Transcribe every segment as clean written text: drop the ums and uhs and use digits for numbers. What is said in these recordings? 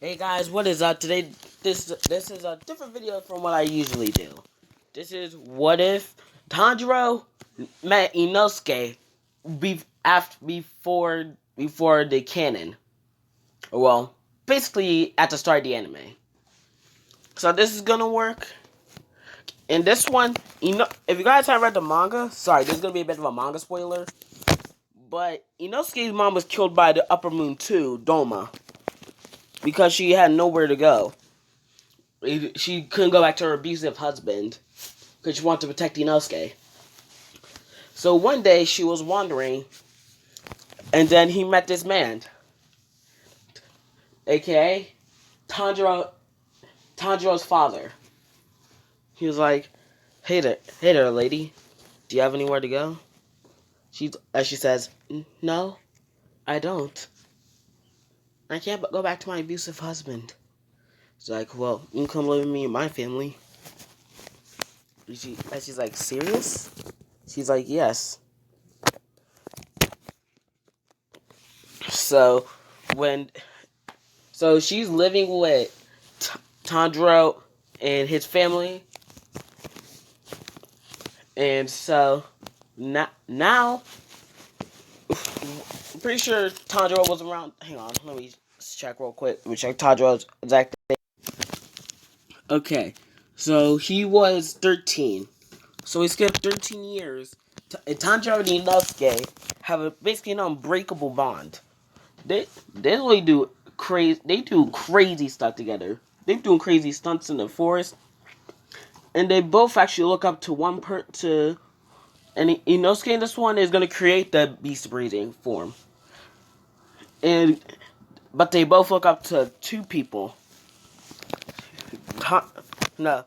Hey guys, what is up? Today, this is a different video from what I usually do. This is what if Tanjiro met Inosuke before the canon. Well, basically at the start of the anime. So this is gonna work. In this one, if you guys haven't read the manga, sorry, this is gonna be a bit of a manga spoiler. But Inosuke's mom was killed by the Upper Moon 2, Doma, because she had nowhere to go. She couldn't go back to her abusive husband because she wanted to protect Inosuke. So one day she was wandering, and then he met this man, aka Tanjiro's father. He was like, hey there, lady. Do you have anywhere to go?" She says, "No, I don't. I can't go back to my abusive husband." She's like, "Well, you can come live with me and my family." She's like, "Serious?" She's like, "Yes." So when she's living with Tanjiro and his family, and so now I'm pretty sure Tanjiro was around. Hang on, let me check real quick. Let me check Tanjiro's exact date. Okay, so he was 13. So we skipped 13 years. And Tanjiro and Inosuke have basically an unbreakable bond. They really do crazy. They do crazy stuff together. They're doing crazy stunts in the forest, and they both actually look up to and Inosuke in this one is gonna create the beast breathing form, but they both look up to two people. No,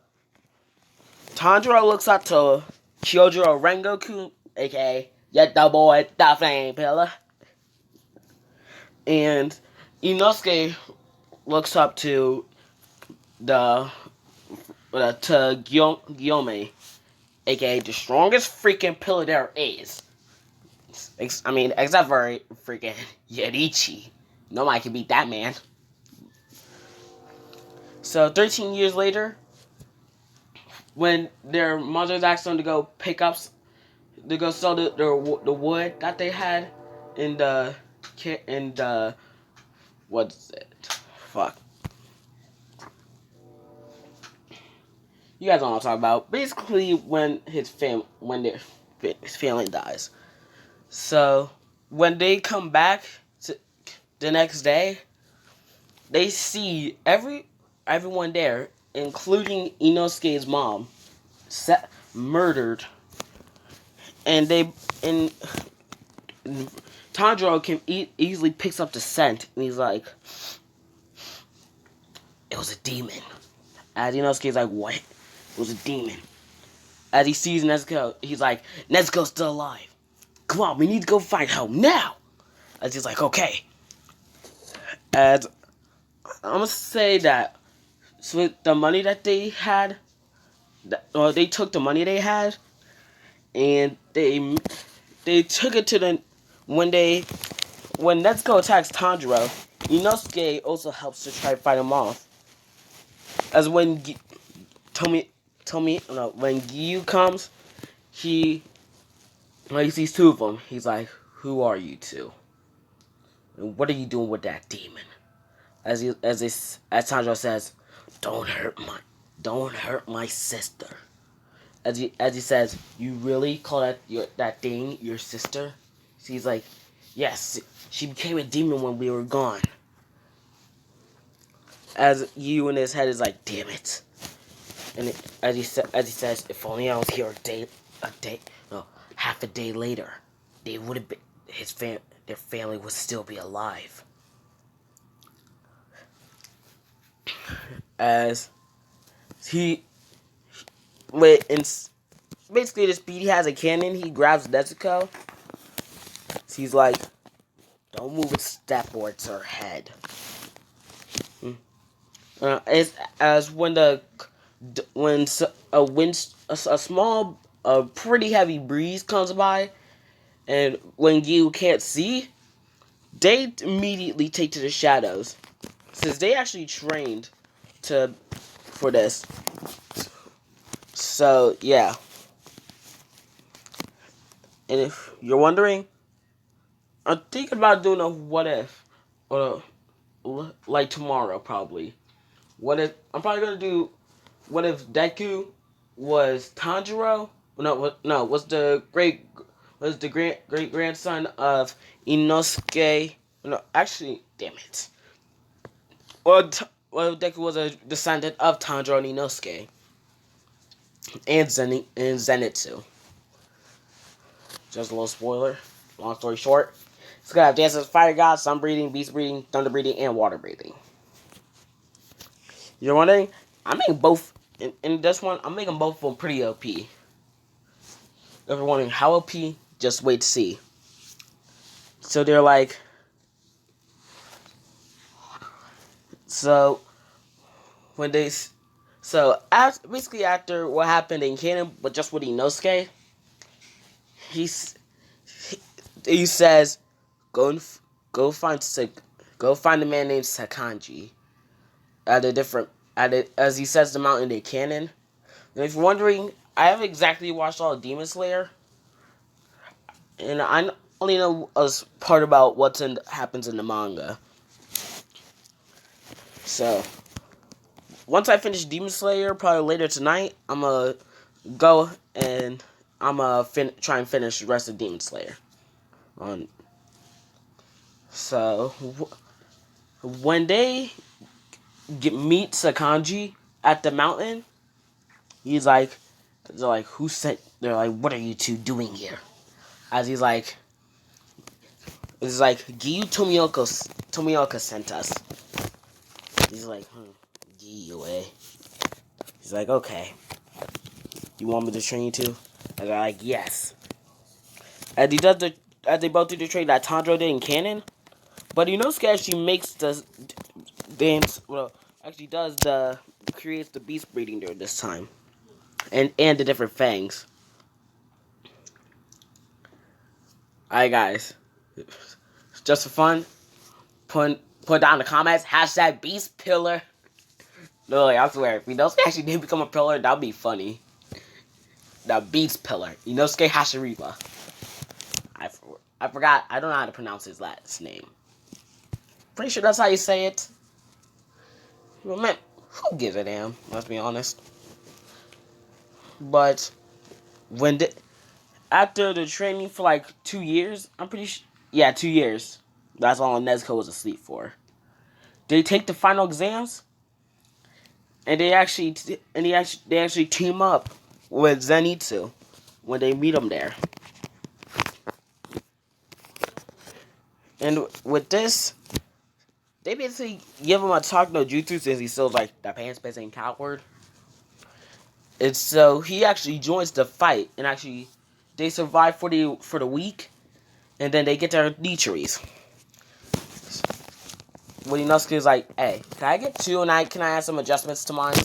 Tanjiro looks up to Kyojuro Rengoku, aka Yet the Boy, the Flame Pillar, and Inosuke looks up to the Gyome, aka the strongest freaking pillar there is. I mean, except for freaking Yerichi. Nobody can beat that man. So 13 years later, when their mothers asked them to go to go sell the wood that they had in the what's it? Fuck. You guys know what I'm talking about. Basically, when his family dies. So when they come back the next day, they see everyone there, including Inosuke's mom, murdered, and Tanjiro can easily picks up the scent, and he's like, "It was a demon." As Inosuke's like, "What? It was a demon." As he sees Nezuko, he's like, "Nezuko's still alive. Come on, we need to go find her now." As he's like, "Okay." As I'm gonna say that, so with the money that they had, they took the money they had, and they took it to the when Nezuko attacks Tanjiro, Inosuke also helps to try to fight him off. As when when Gyu comes, when he sees two of them, he's like, "Who are you two? And what are you doing with that demon?" As Tanjiro says, Don't hurt my sister." As he says, "You really call that thing your sister?" So he's like, "Yes, she became a demon when we were gone." As you in his head is like, "Damn it!" And as he says, "If only I was here half a day later, they would have been their family would still be alive." As he wait and basically this beat he has a cannon. He grabs Nezuko. So he's like, "Don't move a step or it's her head." As when a small, pretty heavy breeze comes by, and when you can't see, they immediately take to the shadows. since they actually trained for this. So yeah, and if you're wondering, I'm thinking about doing a what if, or like tomorrow probably. What if I'm probably gonna do? What if Deku was Tanjiro? No, was the great grandson of Inosuke? No, actually, damn it. Well, Deku was a descendant of Tanjiro and Inosuke and Zenitsu. Just a little spoiler. Long story short, it's gonna have dances, fire god, sun breathing, beast breathing, thunder breathing, and water breathing. You're wondering? I'm making both in this one. I'm making both of them pretty OP. If you're wondering how OP, just wait to see. So they're like, so when they, so basically after what happened in Canon, but just with Inosuke, he's he says, go and go find go find a man named Sakanji at a different as he says the mountain in Canon. And if you're wondering, I haven't exactly watched all of Demon Slayer, and I only know a part about happens in the manga. So once I finish Demon Slayer, probably later tonight, I'm gonna go and I'm gonna try and finish the rest of Demon Slayer. So when they meet Sakanji at the mountain, he's like, they're like, who sent? They're like, what are you two doing here? As he's like, it's like Giyu Tomioka sent us. He's like, Giyu, eh? He's like, okay. You want me to train you too? And they're like, yes. And as they both do the trade that Tanjiro did in Canon, but Inosuke actually makes the dance. Well, actually does creates the beast breeding during this time, and the different fangs. Alright, guys, just for fun, put down in the comments hashtag beast pillar. No, I swear, if Inosuke actually did become a pillar, that'd be funny. The beast pillar, Inosuke Hashirima. I forgot. I don't know how to pronounce his last name. Pretty sure that's how you say it. Well, man, who gives a damn? Let's be honest. But after the training for like 2 years, I'm pretty sure. Yeah, 2 years. That's all Nezuko was asleep for. They take the final exams, and they actually team up with Zenitsu when they meet him there. And with this, they basically give him a talk no jutsu since he's still like the pants pissing coward. And so he actually joins the fight, and actually they survive for the week, and then they get their nichiris. When Inosuke is like, hey, can I get 2 and can I add some adjustments to mine?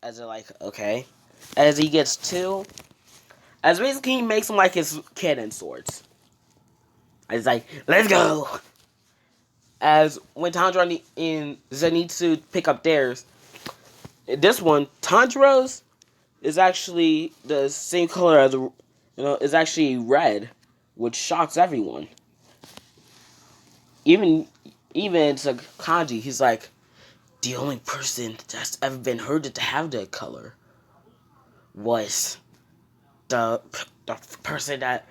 As they're like, okay. As he gets 2, as basically he makes them like his cannon swords. He's like, let's go. As when Tanjiro and Zenitsu pick up theirs, this one, Tanjiro's is actually the same color as is actually red, which shocks everyone. Even to Kanji, he's like, the only person that's ever been heard to have that color was the person that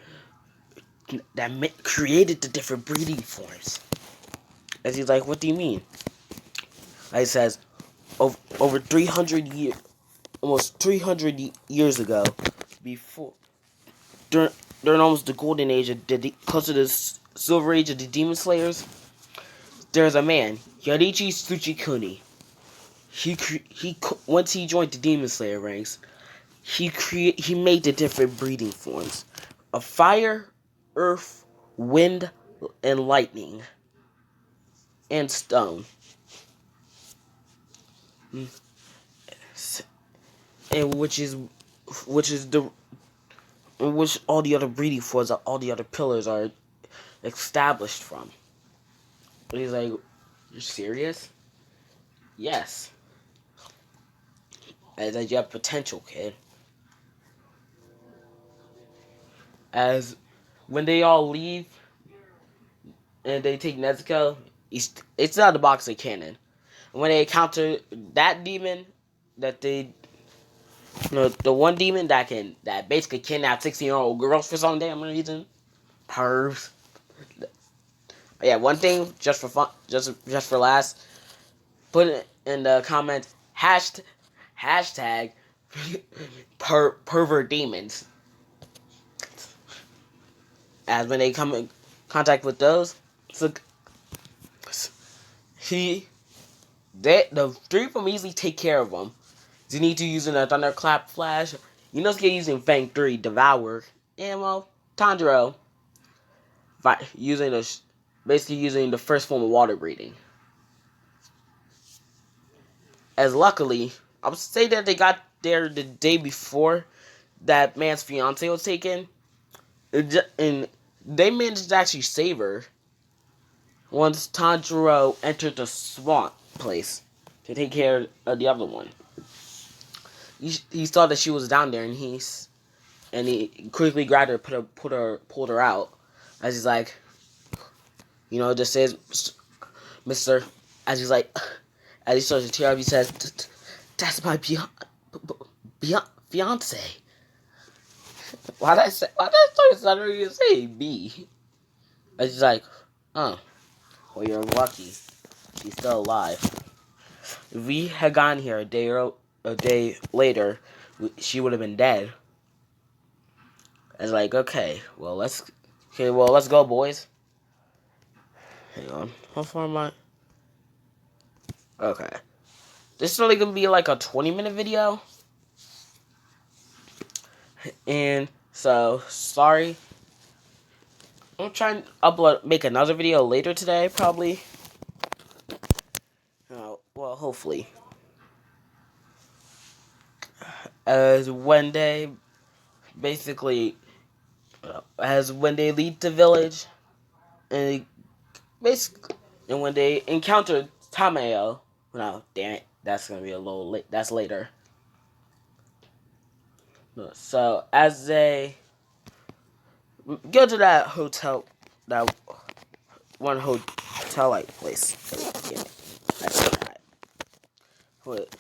created the different breeding forms. As he's like, what do you mean? He says, over 300 years, almost 300 years ago, before during almost the golden age of close to the silver age of the demon slayers, there's a man, Yoriichi Tsuchikuni. He once he joined the demon slayer ranks, he made the different breeding forms of fire, earth, wind, and lightning, and stone. And which all the other breeding forms, all the other pillars are established from. But he's like, you're serious? Yes. As that you have potential, kid. As when they all leave and they take Nezuko, it's not the box of cannon. When they encounter that demon, that they, the one demon that basically kidnapped 16-year-old girls for some damn reason, pervs. But yeah, one thing just for fun, just for last, put it in the comments hashtag pervert demons. As when they come in contact with those, so the three of them easily take care of them. Zenitsu using a thunderclap flash, Inosuke using Fang 3 devour, and well, Tanjiro basically using the first form of water breathing. As luckily, I would say that they got there the day before that man's fiance was taken, and they managed to actually save her once Tanjiro entered the swamp place to take care of the other one. He saw that she was down there, and he quickly grabbed her, pulled her out. As he's like, just says, Mister. As he's like, as he starts to tear up, he says, "That's my fiance." Why did I start stuttering and say B? As he's like, "Oh, well, you're lucky. She's still alive. If we had gone here a day later, she would have been dead." I was like, okay, well, let's go, boys. Hang on, how far am I? Okay, this is only gonna be like a 20-minute video, and so sorry. I'm trying to make another video later today, probably. Well, hopefully. As when they basically, as when they leave the village, and when they encounter Tamayo, no, damn it, that's gonna be a little late. That's later. So as they go to that hotel, that one hotel-like place. Damn it, that's not right.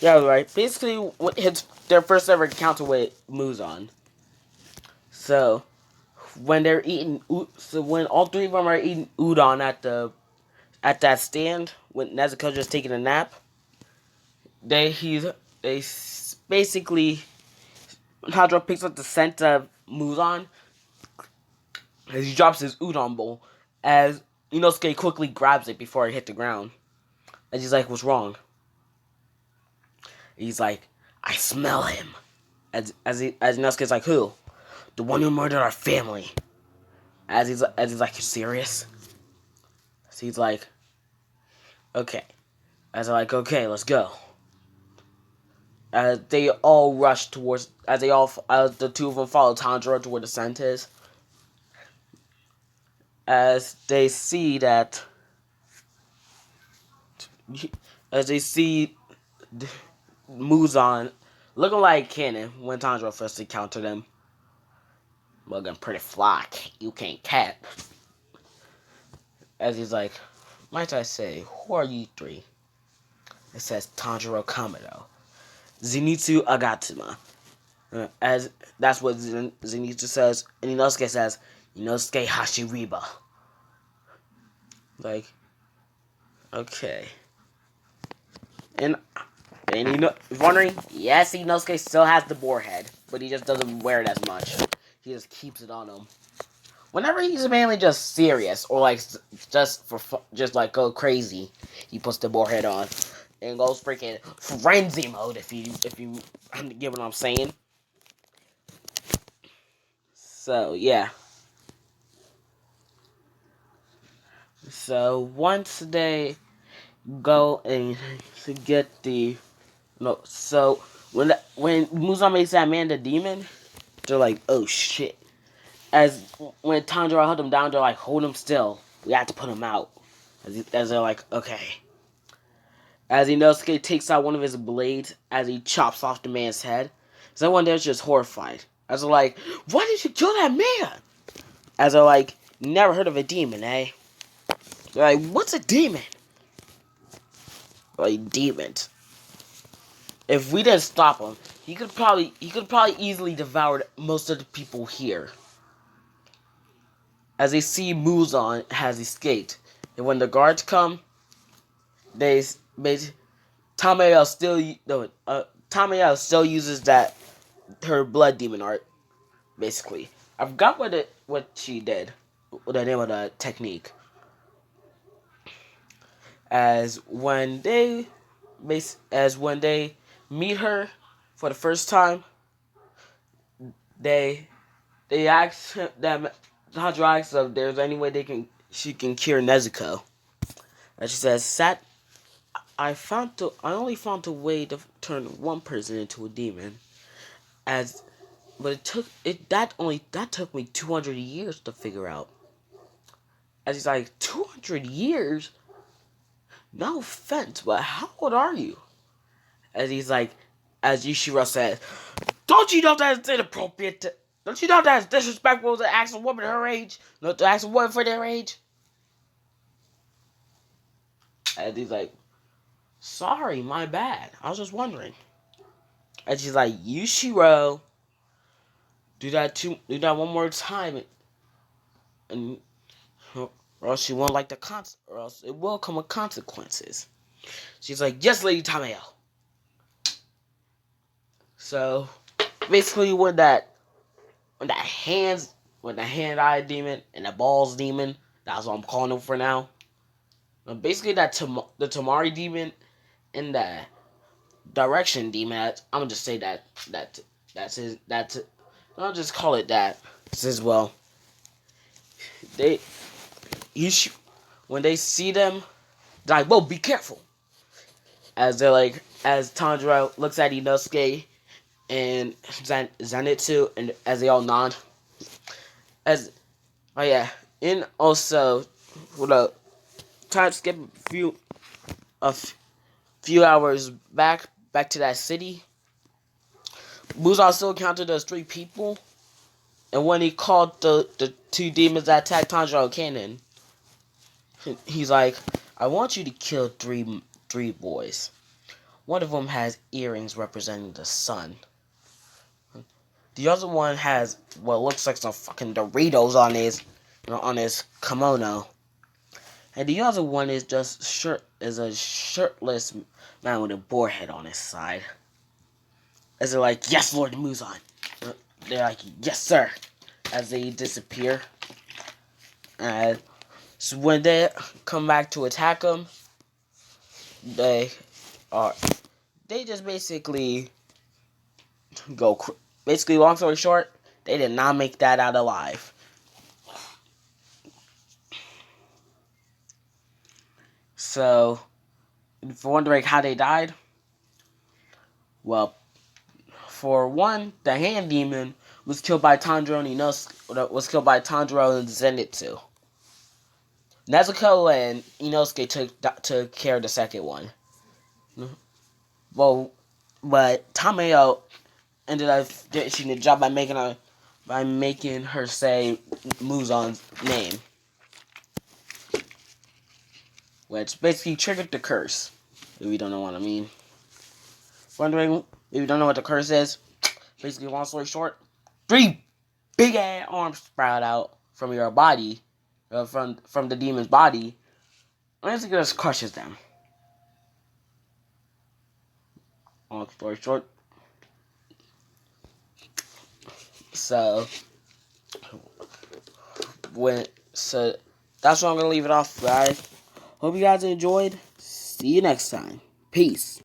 Yeah, right. Basically, it's their first ever encounter with Muzan. So when when all three of them are eating udon at that stand, when Nezuko's just taking a nap, they basically Tanjiro picks up the scent of Muzan as he drops his udon bowl. As Inosuke quickly grabs it before it hit the ground, and he's like, "What's wrong?" He's like, "I smell him." As Inosuke's like, "Who?" "The one who murdered our family." As he's like, "You serious?" So he's like, "Okay." As they're like, "Okay, let's go." As they all rush towards, as the two of them follow Tanjiro to where the scent is. As they see Muzan looking like Cannon when Tanjiro first encountered him. Looking pretty flock, you can't cap. As he's like, "Might I say, who are you three?" It says Tanjiro Kamado, Zenitsu Agatsuma. As that's what Zenitsu says, and Inosuke says, "Inosuke Hashiriba." Like, okay. And wondering, yes, Inosuke still has the boar head, but he just doesn't wear it as much. He just keeps it on him. Whenever he's mainly just serious or like just like go crazy, he puts the boar head on and goes freaking frenzy mode. If you get what I'm saying. So yeah. So once they go and to get the so when Muzan makes that man the demon, they're like, "Oh shit." As when Tanjiro held him down, they're like, "Hold him still. We have to put him out." As they're like, "Okay." as Inosuke takes out one of his blades as he chops off the man's head. So everyone there's just horrified. As they're like, why did you kill that man? As they're like, never heard of a demon, eh? They're like, what's a demon? Like, demons. If we didn't stop him, he could probably easily devour most of the people here. As they see Muzan has escaped, and when the guards come, Tamayo still uses that her blood demon art. Basically, I forgot what she did, the name of the technique. As when they meet her for the first time, they ask them. Tanjiro asks if there's any way she can cure Nezuko. And she says, I only found a way to turn one person into a demon. But that took me 200 years to figure out. As he's like, 200 years? No offense, but how old are you? As he's like, as Yushiro says, don't you know that's inappropriate? Don't you know that's disrespectful to ask a woman her age? Not to ask a woman for their age? And he's like, sorry, my bad. I was just wondering. And she's like, Yushiro, do that one more time, and or else you won't like or else it will come with consequences. She's like, yes, Lady Tamayo. So basically, when the hand-eye demon and the balls demon, that's what I'm calling them for now. Basically, the Tamari demon and the direction demon. I'm gonna just say I'll just call it that. As well, when they see them, they're like, whoa, be careful. As Tanjiro looks at Inosuke and Zenitsu, and as they all nod. And also, time skip a few hours back to that city. Muzan still counted those 3 people, and when he called the 2 demons that attacked Tanjiro Cannon, he's like, I want you to kill three boys. One of them has earrings representing the sun. The other one has what looks like some fucking Doritos on his kimono. And the other one is a shirtless man with a boar head on his side. As they're like, yes, Lord Muzan. They're like, yes, sir. As they disappear. And so when they come back to attack him, they just basically go. Basically, long story short, they did not make that out alive. So, if you're wondering how they died, well, for one, the hand demon was killed by Tanjiro and Zenitsu. Nezuko and Inosuke took care of the second one. Well, but Tamayo ended up finishing the job by making her say Muzan's name, which basically triggered the curse. If you don't know what I mean. Wondering if you don't know what the curse is, basically, long story short, 3 big ass arms sprout out from your body, from the demon's body, and it just crushes them. Long story short. So that's what I'm gonna leave it off, guys. Hope you guys enjoyed. See you next time. Peace.